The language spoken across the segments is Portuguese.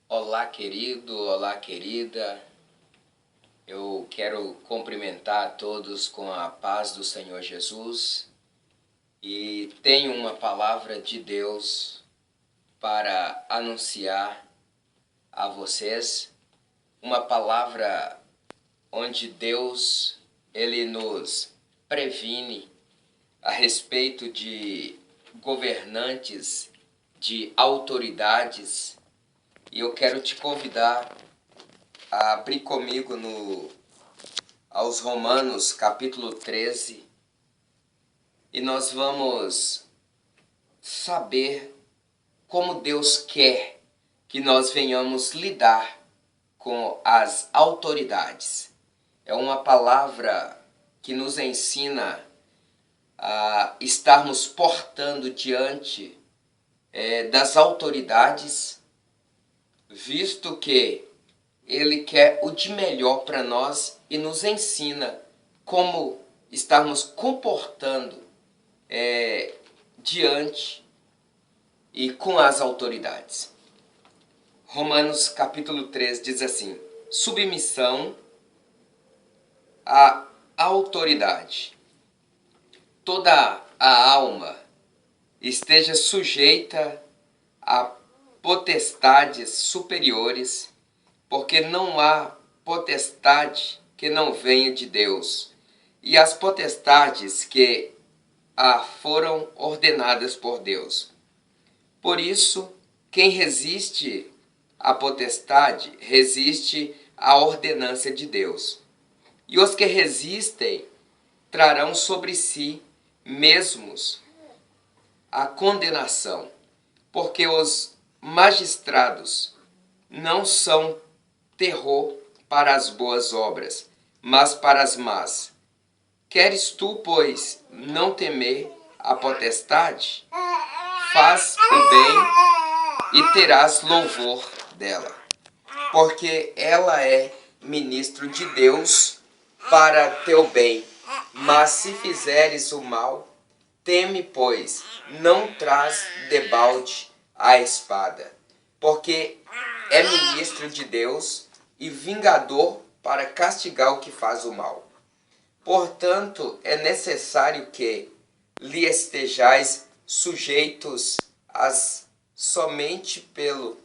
Olá, querido, olá, querida. Eu quero cumprimentar a todos com a paz do Senhor Jesus e tenho uma palavra de Deus para anunciar a vocês, uma palavra onde Deus ele nos previne a respeito de governantes, de autoridades, e eu quero te convidar a abrir comigo aos Romanos capítulo 13, e nós vamos saber como Deus quer que nós venhamos lidar com as autoridades. É uma palavra que nos ensina a estarmos portando diante das autoridades, visto que Ele quer o de melhor para nós e nos ensina como estarmos comportando diante e com as autoridades. Romanos capítulo 3 diz assim: submissão à autoridade. Toda a alma esteja sujeita a potestades superiores, porque não há potestade que não venha de Deus, e as potestades que foram ordenadas por Deus. Por isso, quem resiste à potestade, resiste à ordenança de Deus. E os que resistem trarão sobre si mesmos a condenação, porque os magistrados não são terror para as boas obras, mas para as más. Queres tu, pois, não temer a potestade? Faz o bem e terás louvor dela, porque ela é ministro de Deus para teu bem. Mas se fizeres o mal, teme, pois, não traz debalde a espada, porque é ministro de Deus e vingador para castigar o que faz o mal. Portanto, é necessário que lhe estejais sujeitos somente pelo.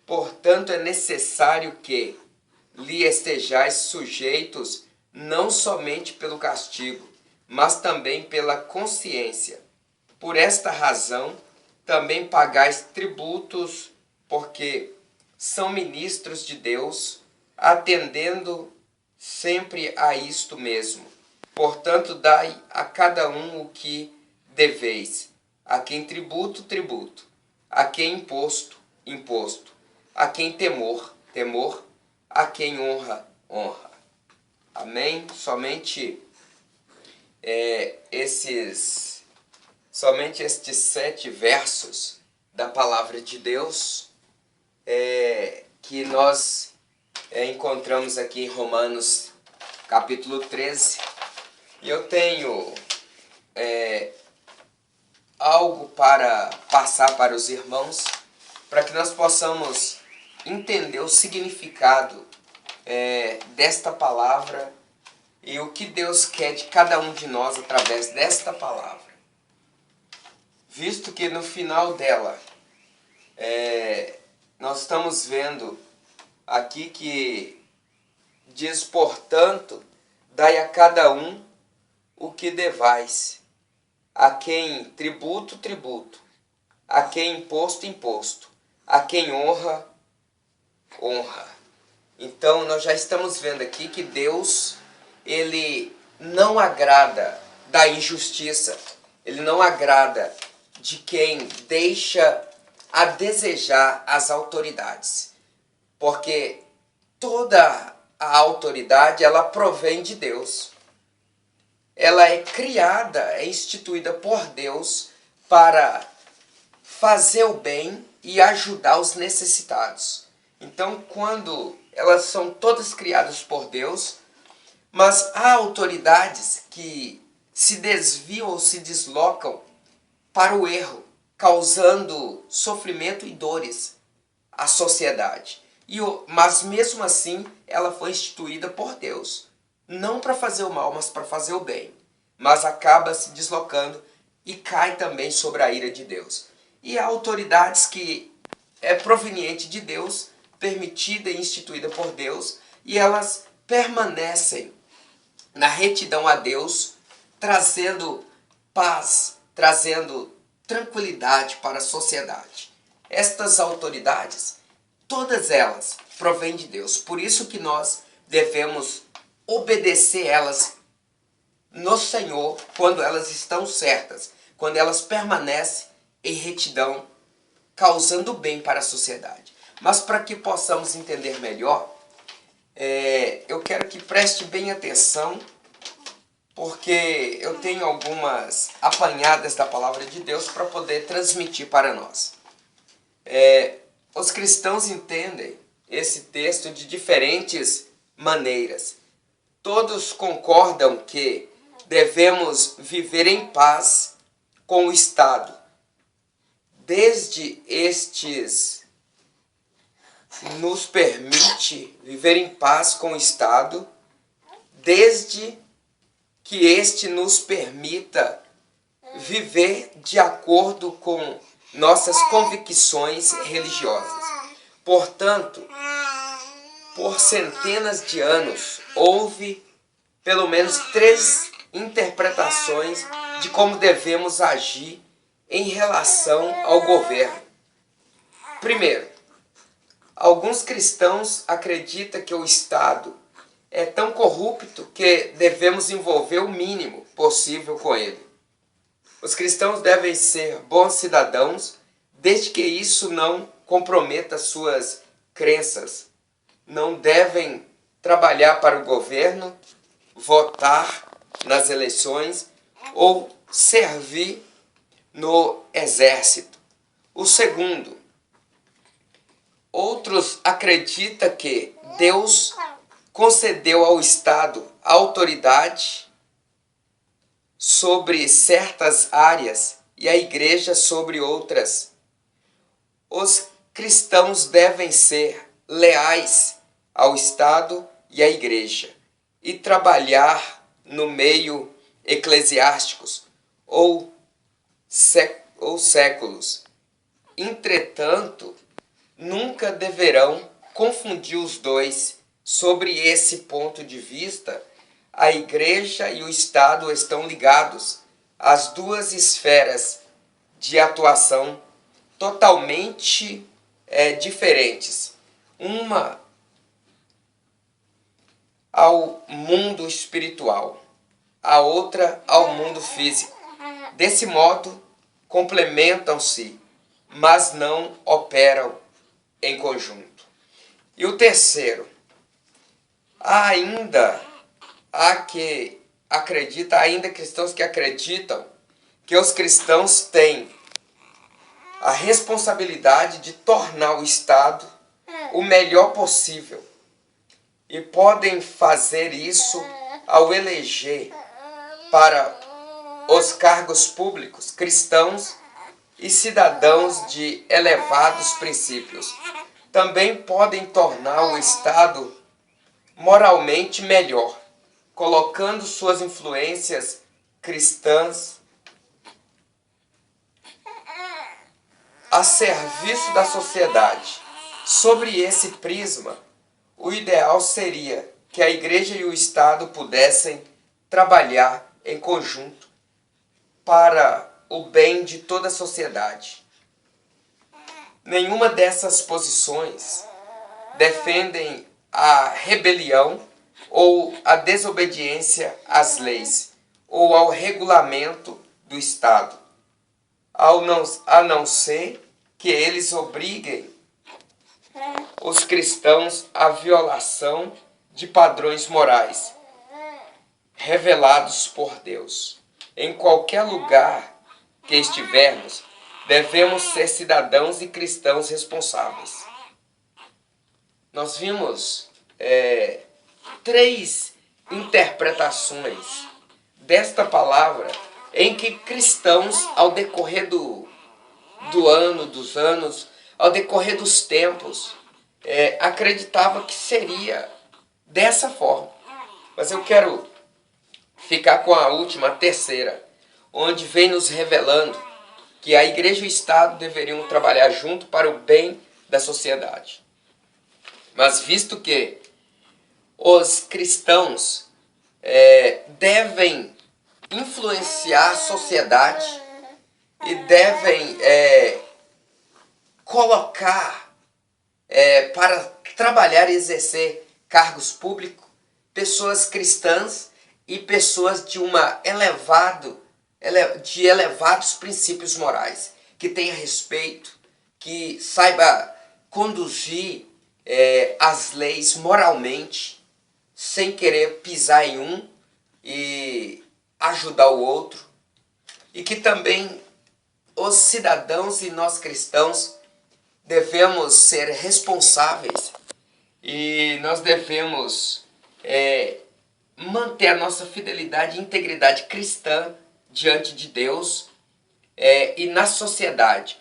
Portanto, é necessário que lhe estejais sujeitos não somente pelo castigo, mas também pela consciência. Por esta razão, também pagais tributos, porque são ministros de Deus, atendendo sempre a isto mesmo. Portanto, dai a cada um o que deveis: a quem tributo, tributo; a quem imposto, imposto; a quem temor, temor; a quem honra, honra. Amém? Somente estes 7 versos da palavra de Deus que nós encontramos aqui em Romanos capítulo 13. E eu tenho algo para passar para os irmãos, para que nós possamos entender o significado desta palavra e o que Deus quer de cada um de nós através desta palavra. Visto que no final dela, nós estamos vendo aqui que diz: portanto, dai a cada um o que devais; a quem tributo, tributo; a quem imposto, imposto; a quem honra, honra. Então, nós já estamos vendo aqui que Deus, Ele não agrada da injustiça. Ele não agrada de quem deixa a desejar as autoridades. Porque toda a autoridade, ela provém de Deus. Ela é criada, é instituída por Deus para fazer o bem e ajudar os necessitados. Então, quando elas são todas criadas por Deus, mas há autoridades que se desviam ou se deslocam para o erro, causando sofrimento e dores à sociedade. Mas mesmo assim, ela foi instituída por Deus. Não para fazer o mal, mas para fazer o bem. Mas acaba se deslocando e cai também sobre a ira de Deus. E há autoridades que é proveniente de Deus, permitida e instituída por Deus, e elas permanecem na retidão a Deus, trazendo paz, trazendo tranquilidade para a sociedade. Estas autoridades, todas elas provêm de Deus. Por isso que nós devemos obedecer elas no Senhor quando elas estão certas, quando elas permanecem em retidão, causando bem para a sociedade. Mas para que possamos entender melhor, eu quero que preste bem atenção, porque eu tenho algumas apanhadas da palavra de Deus para poder transmitir para nós. Os cristãos entendem esse texto de diferentes maneiras. Todos concordam que devemos viver em paz com o Estado, desde estes nos permite viver em paz com o Estado, desde que este nos permita viver de acordo com nossas convicções religiosas. Portanto, por centenas de anos, houve pelo menos 3 interpretações de como devemos agir em relação ao governo. Primeiro, alguns cristãos acreditam que o Estado é tão corrupto que devemos envolver o mínimo possível com ele. Os cristãos devem ser bons cidadãos, desde que isso não comprometa suas crenças. Não devem trabalhar para o governo, votar nas eleições ou servir no exército. O segundo, outros acreditam que Deus concedeu ao Estado autoridade sobre certas áreas e a igreja sobre outras. Os cristãos devem ser leais ao Estado e à igreja e trabalhar no meio eclesiásticos ou séculos. Entretanto, nunca deverão confundir os dois. Sobre esse ponto de vista, a igreja e o Estado estão ligados às duas esferas de atuação totalmente diferentes. Uma ao mundo espiritual, a outra ao mundo físico. Desse modo, complementam-se, mas não operam em conjunto. E o terceiro, ainda cristãos que acreditam que os cristãos têm a responsabilidade de tornar o Estado o melhor possível. E podem fazer isso ao eleger para os cargos públicos cristãos e cidadãos de elevados princípios. Também podem tornar o Estado moralmente melhor, colocando suas influências cristãs a serviço da sociedade. Sobre esse prisma, o ideal seria que a igreja e o Estado pudessem trabalhar em conjunto para o bem de toda a sociedade. Nenhuma dessas posições defendem a rebelião ou a desobediência às leis ou ao regulamento do Estado, a não ser que eles obriguem os cristãos à violação de padrões morais revelados por Deus. Em qualquer lugar que estivermos, devemos ser cidadãos e cristãos responsáveis. Nós vimos 3 interpretações desta palavra em que cristãos, ao decorrer dos anos, ao decorrer dos tempos, acreditava que seria dessa forma. Mas eu quero ficar com a última, a terceira, onde vem nos revelando que a igreja e o Estado deveriam trabalhar junto para o bem da sociedade. Mas visto que os cristãos devem influenciar a sociedade e devem colocar para trabalhar e exercer cargos públicos pessoas cristãs e pessoas de elevados princípios morais, que tenha respeito, que saiba conduzir as leis moralmente, sem querer pisar em um e ajudar o outro, e que também os cidadãos e nós cristãos devemos ser responsáveis e nós devemos manter a nossa fidelidade e integridade cristã diante de Deus e na sociedade,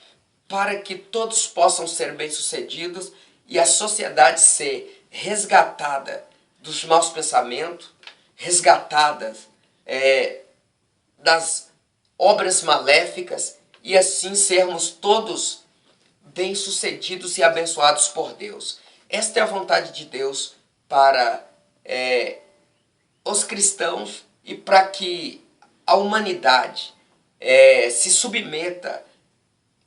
para que todos possam ser bem-sucedidos e a sociedade ser resgatada dos maus pensamentos, resgatadas das obras maléficas e assim sermos todos bem-sucedidos e abençoados por Deus. Esta é a vontade de Deus para os cristãos e para que a humanidade se submeta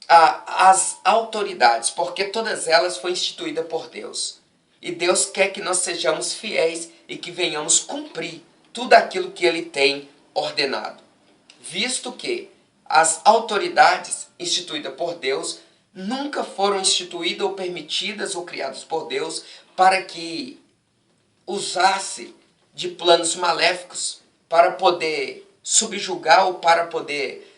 às autoridades, porque todas elas foram instituídas por Deus. E Deus quer que nós sejamos fiéis e que venhamos cumprir tudo aquilo que Ele tem ordenado. Visto que as autoridades instituídas por Deus nunca foram instituídas ou permitidas ou criadas por Deus para que usasse de planos maléficos para poder subjugar ou para poder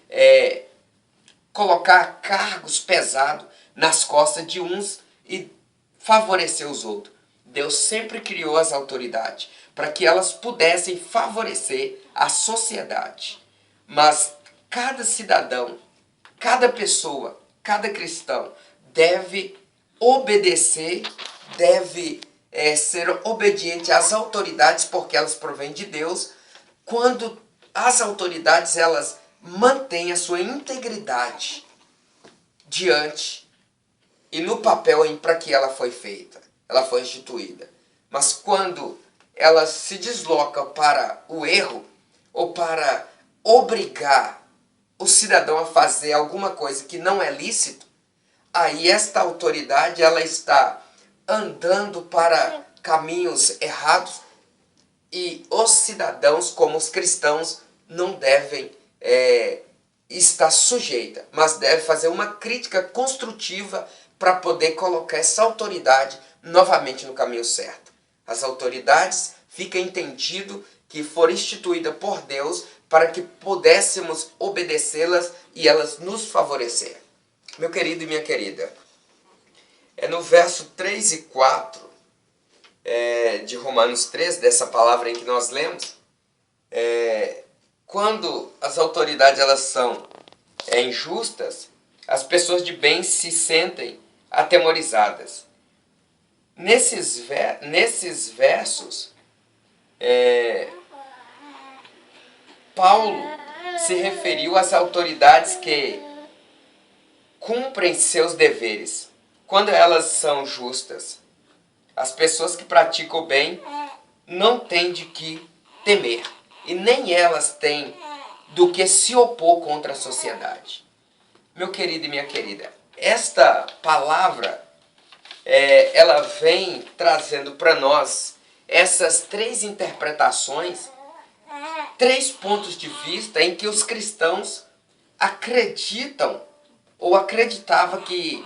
colocar cargos pesados nas costas de uns e favorecer os outros. Deus sempre criou as autoridades para que elas pudessem favorecer a sociedade. Mas cada cidadão, cada pessoa, cada cristão deve obedecer, deve ser obediente às autoridades, porque elas provêm de Deus, quando as autoridades elas mantêm a sua integridade diante e no papel para que ela foi feita, ela foi instituída. Mas quando ela se desloca para o erro ou para obrigar o cidadão a fazer alguma coisa que não é lícito, aí esta autoridade ela está andando para caminhos errados e os cidadãos, como os cristãos, não devem estar sujeita, mas deve fazer uma crítica construtiva para poder colocar essa autoridade novamente no caminho certo. As autoridades fica entendido que foram instituídas por Deus para que pudéssemos obedecê-las e elas nos favorecer. Meu querido e minha querida, no verso 3 e 4 de Romanos 3, dessa palavra em que nós lemos, quando as autoridades elas são injustas, as pessoas de bem se sentem atemorizadas. Nesses versos, Paulo se referiu às autoridades que cumprem seus deveres quando elas são justas. As pessoas que praticam o bem não têm de que temer, e nem elas têm do que se opor contra a sociedade. Meu querido e minha querida, esta palavra ela vem trazendo para nós essas três interpretações, três pontos de vista em que os cristãos acreditam ou acreditavam que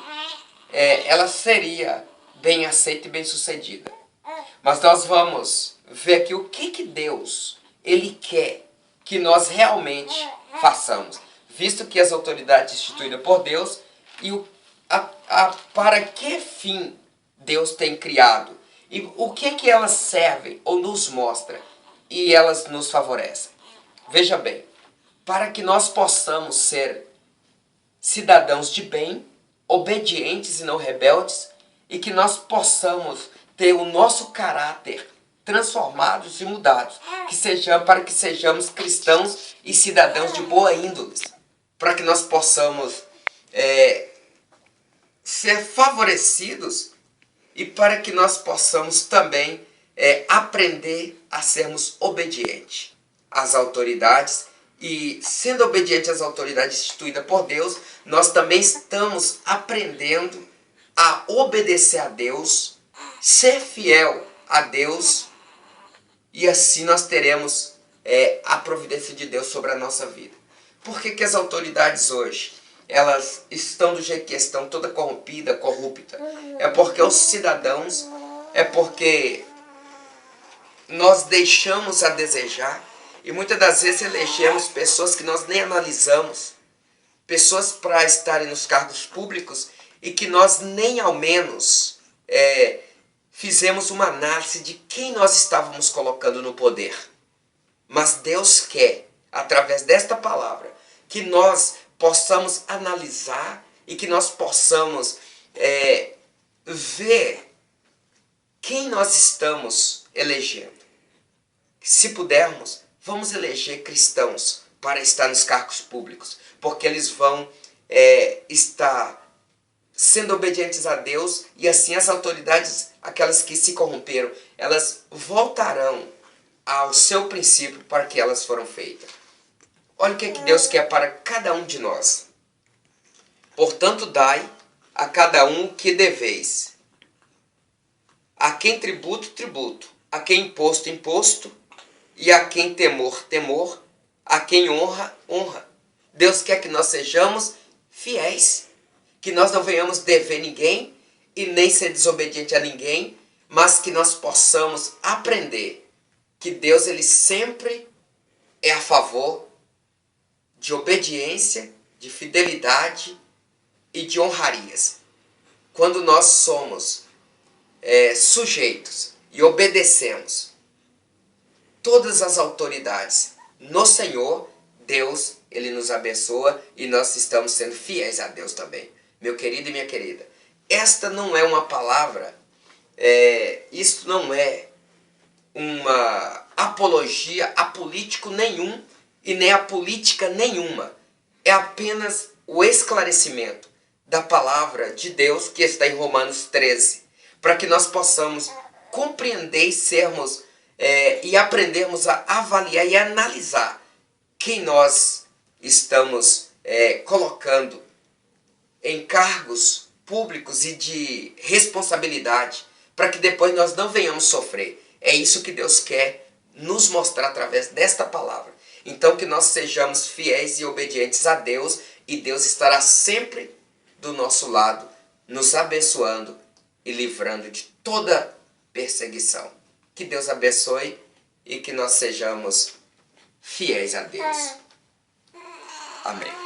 ela seria bem aceita e bem sucedida. Mas nós vamos ver aqui o que Deus ele quer que nós realmente façamos, visto que as autoridades instituídas por Deus e para que fim Deus tem criado e o que elas servem ou nos mostra e elas nos favorecem. Veja bem, para que nós possamos ser cidadãos de bem, obedientes e não rebeldes, e que nós possamos ter o nosso caráter transformados e mudados, para que sejamos cristãos e cidadãos de boa índole, para que nós possamos ser favorecidos e para que nós possamos também aprender a sermos obedientes às autoridades. E sendo obediente às autoridades instituídas por Deus, nós também estamos aprendendo a obedecer a Deus, ser fiel a Deus, e assim nós teremos a providência de Deus sobre a nossa vida. Por que as autoridades hoje, elas estão do jeito que estão, toda corrompida, corrupta? É porque os cidadãos, é porque nós deixamos a desejar, e muitas das vezes elegemos pessoas que nós nem analisamos, pessoas para estarem nos cargos públicos e que nós nem ao menos fizemos uma análise de quem nós estávamos colocando no poder. Mas Deus quer, através desta palavra, que nós possamos analisar e que nós possamos ver quem nós estamos elegendo. Se pudermos, vamos eleger cristãos para estar nos cargos públicos, porque eles vão estar sendo obedientes a Deus, e assim as autoridades, aquelas que se corromperam, elas voltarão ao seu princípio para que elas foram feitas. Olha o que Deus quer para cada um de nós. Portanto, dai a cada um o que deveis. A quem tributo, tributo. A quem imposto, imposto. E a quem temor, temor. A quem honra, honra. Deus quer que nós sejamos fiéis, que nós não venhamos dever ninguém e nem ser desobediente a ninguém, mas que nós possamos aprender que Deus, ele sempre é a favor de obediência, de fidelidade e de honrarias. Quando nós somos sujeitos e obedecemos todas as autoridades no Senhor, Deus, ele nos abençoa e nós estamos sendo fiéis a Deus também. Meu querido e minha querida, esta não é uma palavra, isto não é uma apologia a político nenhum e nem a política nenhuma. É apenas o esclarecimento da palavra de Deus que está em Romanos 13, para que nós possamos compreender e sermos e aprendermos a avaliar e analisar quem nós estamos colocando em cargos públicos e de responsabilidade, para que depois nós não venhamos sofrer. É isso que Deus quer nos mostrar através desta palavra. Então que nós sejamos fiéis e obedientes a Deus, e Deus estará sempre do nosso lado, nos abençoando e livrando de toda perseguição. Que Deus abençoe e que nós sejamos fiéis a Deus. Amém.